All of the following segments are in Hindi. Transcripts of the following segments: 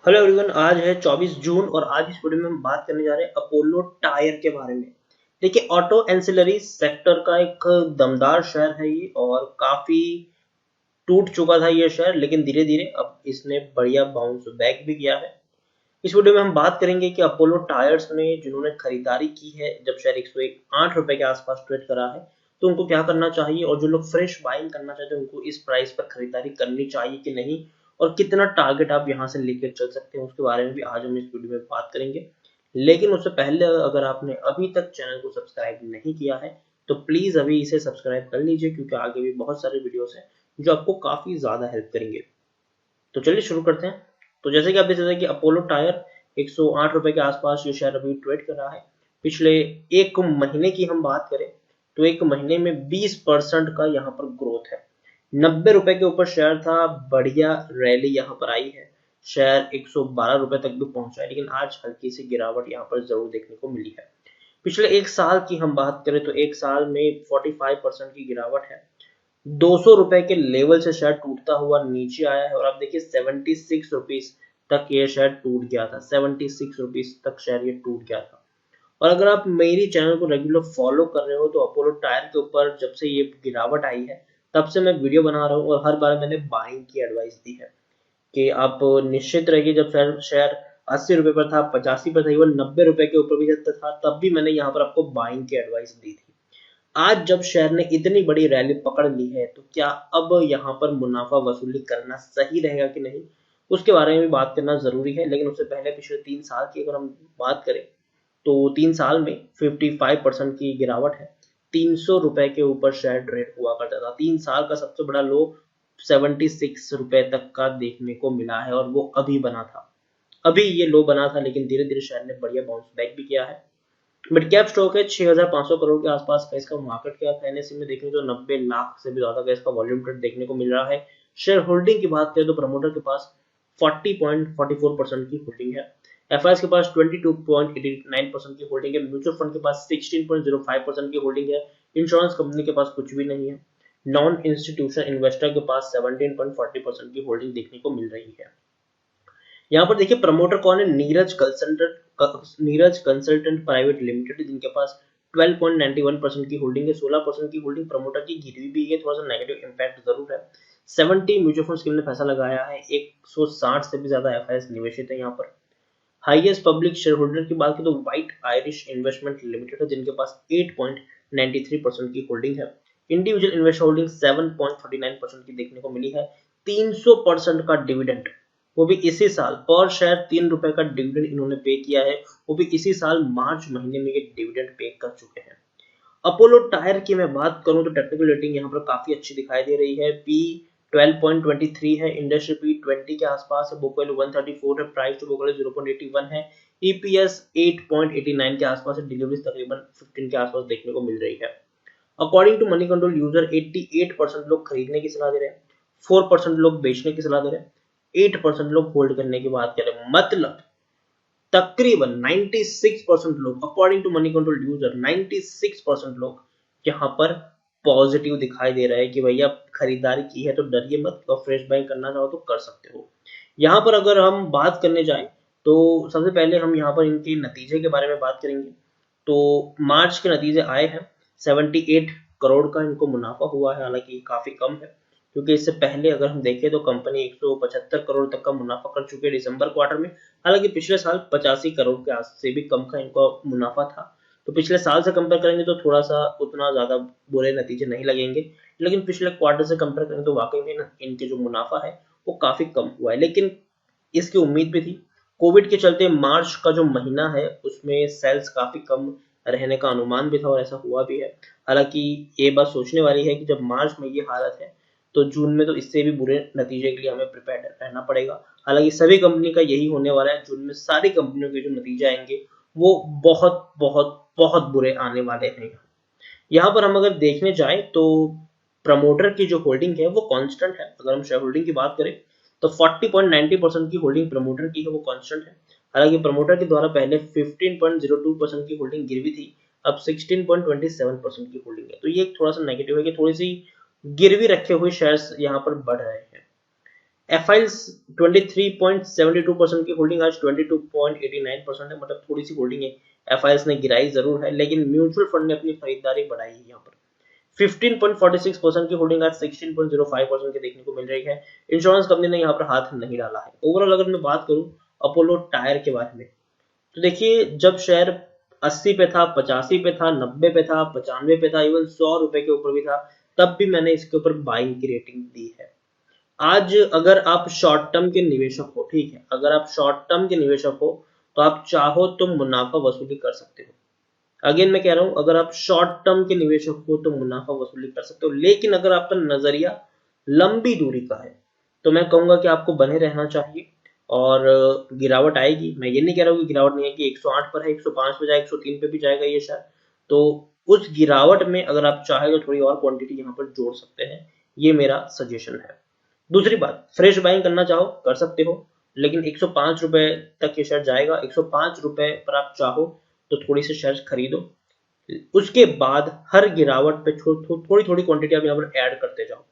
हेलो एवरीवन, आज है 24 जून और आज इस वीडियो में हम बात करने जा रहे हैं अपोलो टायर के बारे में। देखिए, ऑटो एंसिलरी सेक्टर का एक दमदार शेयर है ये और काफी टूट चुका था ये शेयर, लेकिन धीरे धीरे अब इसने बढ़िया बाउंस बैक भी किया है। इस वीडियो में हम बात करेंगे कि अपोलो टायर्स में जिन्होंने खरीदारी की है, जब शेयर 108 रुपए के आसपास ट्रेड करा है, तो उनको क्या करना चाहिए, और जो लोग फ्रेश बाइंग करना चाहते हैं उनको इस प्राइस पर खरीदारी करनी चाहिए कि नहीं, और कितना टारगेट आप यहां से लेकर चल सकते हैं, उसके बारे में भी आज हम इस वीडियो में बात करेंगे। लेकिन उससे पहले अगर आपने अभी तक चैनल को सब्सक्राइब नहीं किया है तो प्लीज अभी इसे सब्सक्राइब कर लीजिए, क्योंकि आगे भी बहुत सारे वीडियोस हैं जो आपको काफी ज्यादा हेल्प करेंगे। तो चलिए शुरू करते हैं। तो जैसे कि आप देख सकते हैं कि अपोलो टायर 108 रुपए के आसपास ये शेयर अभी ट्रेड कर रहा है। पिछले एक महीने की हम बात करें तो एक महीने में 20% का यहाँ पर ग्रोथ है। 90 रुपए के ऊपर शेयर था, बढ़िया रैली यहाँ पर आई है। शेयर 112 रुपए तक भी पहुंचा है, लेकिन आज हल्की सी गिरावट यहाँ पर जरूर देखने को मिली है। पिछले एक साल की हम बात करें तो एक साल में 45% की गिरावट है। 200 रुपए के लेवल से शेयर टूटता हुआ नीचे आया है और आप देखिए 76 रुपीज तक ये शेयर टूट गया था। 76 रुपीज तक शेयर ये टूट गया था। और अगर आप मेरी चैनल को रेगुलर फॉलो कर रहे हो तो अपोलो टायर के ऊपर जब से ये गिरावट आई है तब से मैं वीडियो बना रहा हूँ और हर बार मैंने बाइंग की एडवाइस दी है कि आप निश्चित रहिए। जब शेयर 80 रुपए पर था, 85 पर था, इवन 90 रुपए के ऊपर भी जब था, तब भी मैंने यहाँ पर आपको बाइंग की एडवाइस दी थी। आज जब शेयर ने इतनी बड़ी रैली पकड़ ली है तो क्या अब यहाँ पर मुनाफा वसूली करना सही रहेगा कि नहीं, उसके बारे में भी बात करना जरूरी है। लेकिन उससे पहले पिछले 3 साल की अगर हम बात करें तो 3 साल में 55% की गिरावट है। 300 रुपए के ऊपर शेयर ट्रेड हुआ करता था। 3 साल का सबसे बड़ा लो 76 रुपए तक का देखने को मिला है और वो अभी बना था। अभी ये लो बना था, लेकिन धीरे धीरे शेयर ने बढ़िया बाउंस बैक भी किया है। मिड कैप स्टॉक है, 6500 करोड़ के आसपास का इसका मार्केट कैप है। एनएसई में देखें तो 90 लाख से भी ज्यादा का इसका वॉल्यूम ट्रेड देखने को मिल रहा है। शेयर होल्डिंग की बात करें तो प्रमोटर के पास 40.44% की होल्डिंग है। एफआईएस के पास 22.89% की होल्डिंग है। म्यूचुअल फंड के पास 16.05% की होल्डिंग है। इंश्योरेंस कंपनी के पास कुछ भी नहीं है। नॉन इंस्टीट्यूशनल इन्वेस्टर के पास 17.40% की होल्डिंग देखने को मिल रही है। यहाँ पर देखिए प्रमोटर कौन है, नीरज कंसल्टेंट प्राइवेट लिमिटेड, जिनके पास 12.91% की होल्डिंग है। 16% की होल्डिंग प्रमोटर की गिरवी भी है, थोड़ा सा नेगेटिव इम्पैक्ट जरूर है। 70 म्यूचुअल फंड स्कीम ने पैसा लगाया है। 160 से भी ज्यादा एफआईएस निवेशित है यहाँ पर। हाईएस्ट पब्लिक शेयर होल्डर की बात करें तो व्हाइट आयरिश इन्वेस्टमेंट लिमिटेड है, जिनके पास 8.93% की होल्डिंग है। इंडिविजुअल इन्वेस्टर होल्डिंग 7.39% की देखने को मिली है। 300% का डिविडेंड, वो भी इसी साल पर शेयर 3 रुपए का डिविडेंड इन्होंने पे किया है। वो भी इसी साल मार्च महीने में ये डिविडेंड पे कर चुके हैं। अपोलो टायर की मैं बात करूं तो टेक्निकल रेटिंग यहाँ पर काफी अच्छी दिखाई दे रही है। पी 12.23 है, इंडस्ट्री पी 20 के आसपास है, बुक वैल्यू 134 है, प्राइस टू बुक वैल्यू 0.81 है, ईपीएस 8.89 के आसपास है, डिलीवरी तकरीबन 15 के आसपास देखने को मिल रही है। According to Moneycontrol user 88% लोग खरीदने की सलाह दे रहे हैं, 4% लोग बेचने की सलाह दे रहे हैं, 8% लोग होल्ड करने की बात कर रहे हैं। मतलब तकरीबन 96% लोग, according to Moneycontrol user 96% लोग यहाँ पर पॉजिटिव दिखाई दे रहा है कि भैया खरीदारी की है तो डरिए मत, और फ्रेश बाइंग करना चाहो तो कर सकते हो। यहाँ पर अगर हम बात करने जाएं तो सबसे पहले हम यहाँ पर इनके नतीजे के बारे में बात करेंगे। तो मार्च के नतीजे आए हैं। 78 करोड़ का इनको मुनाफा हुआ है, हालांकि काफी कम है, क्योंकि इससे पहले अगर हम देखें तो कंपनी 175 करोड़ तक का मुनाफा कर चुकी है दिसंबर क्वार्टर में। हालांकि पिछले साल 85 करोड़ के आस से भी कम का इनका मुनाफा था। तो पिछले साल से कंपेयर करेंगे तो थोड़ा सा उतना ज्यादा बुरे नतीजे नहीं लगेंगे, लेकिन पिछले क्वार्टर से कंपेयर करेंगे तो वाकई में इनके जो मुनाफा है वो काफी कम हुआ है। लेकिन इसकी उम्मीद भी थी। कोविड के चलते मार्च का जो महीना है उसमें सेल्स काफी कम रहने का अनुमान भी था और ऐसा हुआ भी है। हालांकि ये बात सोचने वाली है कि जब मार्च में ये हालत है तो जून में तो इससे भी बुरे नतीजे के लिए हमें प्रिपेयर रहना पड़ेगा। हालांकि सभी कंपनी का यही होने वाला है, जून में सारी कंपनियों के जो नतीजे आएंगे वो बहुत बहुत बहुत बुरे आने वाले हैं। यहाँ पर हम अगर देखने जाए तो प्रमोटर की जो होल्डिंग है वो कांस्टेंट है। अगर हम शेयर होल्डिंग की बात करें तो 40.90% की होल्डिंग प्रमोटर की है, वो कांस्टेंट है। हालांकि प्रमोटर के द्वारा पहले 15.02% की होल्डिंग गिरवी थी, अब 16.27% की होल्डिंग है। तो ये थोड़ा सा नेगेटिव है कि थोड़ी सी गिरवी रखे हुए शेयर्स यहाँ पर बढ़ रहे हैं। एफआईएल्स 23.72% की होल्डिंग आज 22.89% है, मतलब थोड़ी सी होल्डिंग है एफआईएल्स ने गिराई जरूर है, लेकिन म्यूचुअल फंड ने अपनी खरीदारी बढ़ाई है। यहाँ पर 15.46% की होल्डिंग आज 16.05% की देखने को मिल रही है। इंश्योरेंस कंपनी ने यहाँ पर हाथ नहीं डाला है। ओवरऑल अगर मैं बात करूं अपोलो टायर के बारे में, तो देखिए जब शेयर 80 पे था, 85 पे था, 90 पे था, 95 पे था, इवन 100 रुपए के ऊपर भी था, तब भी मैंने इसके ऊपर बाइंग की रेटिंग दी है। आज अगर आप शॉर्ट टर्म के निवेशक हो, ठीक है, अगर आप शॉर्ट टर्म के निवेशक हो तो आप चाहो तो मुनाफा वसूली कर सकते हो। अगेन मैं कह रहा हूं, अगर आप शॉर्ट टर्म के निवेशक हो तो मुनाफा वसूली कर सकते हो, लेकिन अगर आपका नजरिया लंबी दूरी का है तो मैं कहूंगा कि आपको बने रहना चाहिए। और गिरावट आएगी, मैं ये नहीं कह रहा हूँ कि गिरावट नहीं है, कि 108 पर है, 105 पे जाए, 103 पे भी जाएगा ये शेयर, तो उस गिरावट में अगर आप चाहे तो थोड़ी और क्वांटिटी यहाँ पर जोड़ सकते हैं, ये मेरा सजेशन है। दूसरी बात, फ्रेश बाइंग करना चाहो कर सकते हो, लेकिन 105 रुपए तक ये शेयर जाएगा। 105 रुपए पर आप चाहो तो थोड़ी से शेयर खरीदो, उसके बाद हर गिरावट पे थोड़ी थोड़ी क्वांटिटी आप यहाँ पर ऐड करते जाओ।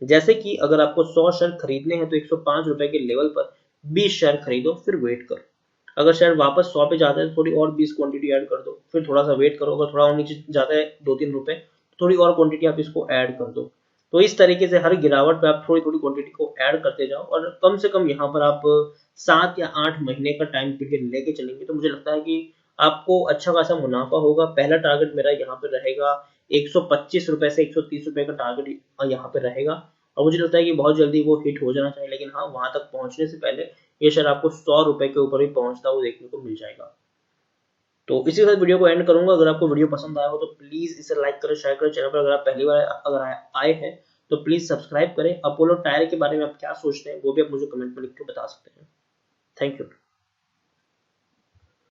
जैसे कि अगर आपको 100 शेयर खरीदने हैं तो 105 रुपए के लेवल पर 20 शेयर खरीदो, फिर वेट करो। अगर शेयर वापस 100 पे जाता है तो थोड़ी और 20 क्वांटिटी ऐड कर दो, फिर थोड़ा सा वेट करो। अगर थोड़ा और नीचे जाता है 2-3 रुपए, थोड़ी और क्वांटिटी आप इसको ऐड कर दो। तो इस तरीके से हर गिरावट पे आप थोड़ी थोड़ी क्वांटिटी को ऐड करते जाओ, और कम से कम यहाँ पर आप 7 या 8 महीने का टाइम पीरियड लेके चलेंगे तो मुझे लगता है कि आपको अच्छा खासा मुनाफा होगा। पहला टारगेट मेरा यहाँ पे रहेगा 125 रुपए से 130 रुपए का टारगेट यहाँ पे रहेगा, और मुझे लगता है कि बहुत जल्दी वो हिट हो जाना चाहिए। लेकिन हाँ, वहां तक पहुंचने से पहले ये शेयर आपको 100 रुपए के ऊपर भी पहुंचता हुआ देखने को मिल जाएगा। तो इसी के साथ वीडियो को एंड करूंगा। अगर आपको वीडियो पसंद आया हो तो प्लीज इसे लाइक करें, शेयर करें। चैनल पर अगर आप पहली बार अगर आए हैं तो प्लीज सब्सक्राइब करें। अपोलो टायर के बारे में आप क्या सोचते हैं वो भी आप मुझे कमेंट में लिख के बता सकते हैं। Thank you.